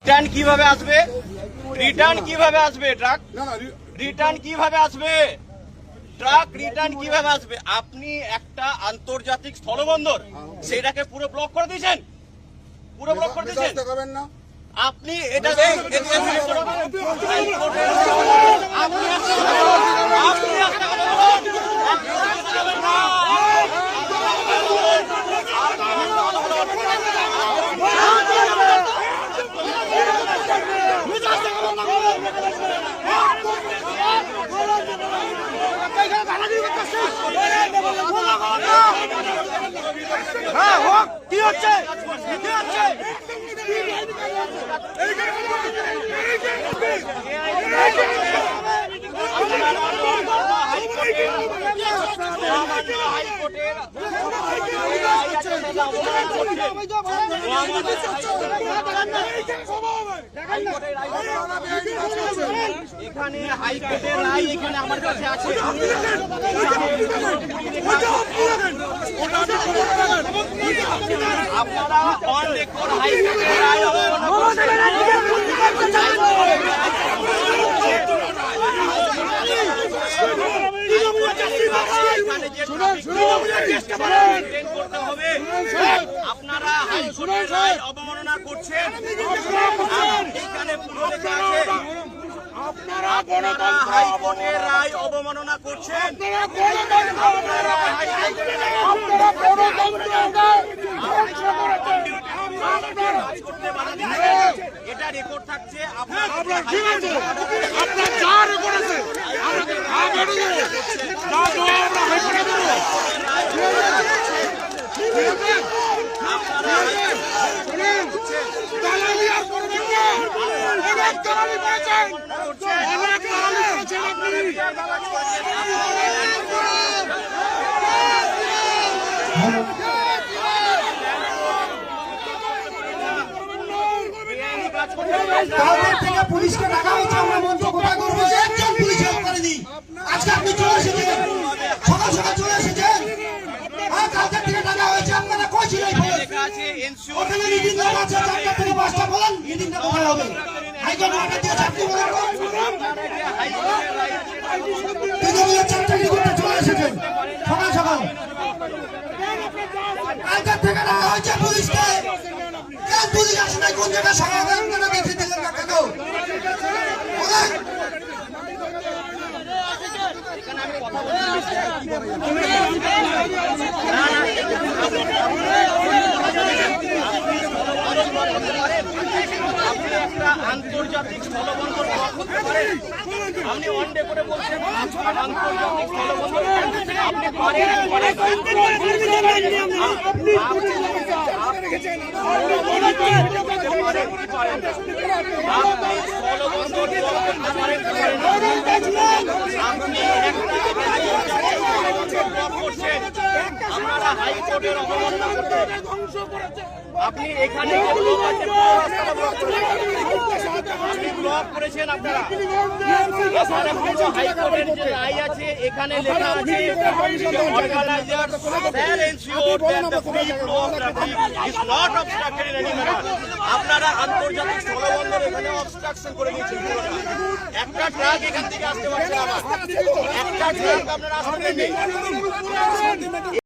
Return কিভাবে আসবে? Return কিভাবে আসবে? ট্রাক রিটার্ন কিভাবে আসবে? ট্রাক রিটার্ন কিভাবে আসবে? আপনি একটা আন্তর্জাতিক স্থলবন্দর সেটাকে পুরো ব্লক করে দিয়েছেন, পুরো ব্লক করে দিয়েছেন আপনি। এটা কি হচ্ছে? কি হচ্ছে? এখানে হাইকোর্টের রায় এখানে আমার কাছে আছে। আপনারা অন রেকর্ড হাইকোর্টের রায় করতে হবে। আপনারা হাইকোর্টের রায় অবমাননা করছেন। এখানে পুরো লেখা আছে আপনারা হাইকোর্টের রায় অবমাননা করছেন। এটা রেকর্ড থাকছে। পুলিশকে ডাকা হয়েছে, আমরা মঞ্চ কোথায় করবো? একজন পুলিশ হেল্প করেনি। আজকে আপনি চলে এসেছেন, সকাল সকাল চলে এসেছেন। কালকের থেকে ডাকা হয়েছে, আপনারা কই ছিলেন? ওখানে মিটিং করা আছে 4টা থেকে 5টা। বলেন মিটিংটা কোথায় হবে? হাইকোর্ট অর্ডার দিয়েছে, আপনি বলেন। তৃণমূলের 4টা রিপোর্টে চলে এসেছেন সকাল সকাল। কালকের থেকে ডাকা হয়েছে পুলিশকে। কেন পুলিশ আসে নাই? কোন জায়গায় সকাল আপনারা দেখে দিলেন না কেন? বলেন। আন্তর্জাতিক স্থলবন্দর করতে পারেন আপনি? ওয়ান ডে করে বলছেন আন্তর্জাতিক স্থলবন্দর আপনি পারেন। আপনারা হাইকোর্টের অবমাননা করছেন। আপনি এখানে আপনি ব্লক করেছেন। আপনারা হাইকোর্টের যে রায় আছে এখানে লেখা আছে organiser shall ensure that the free flow of traffic is not obstructed in any manner. আপনারা আন্তর্জাতিক স্থলবন্দর এখানে অবস্ট্রাকশন করে দিয়েছেন। একটা ট্রাক এখান থেকে আসতে পারছে না। একটা ট্রাক আপনারা আসতে দেননি।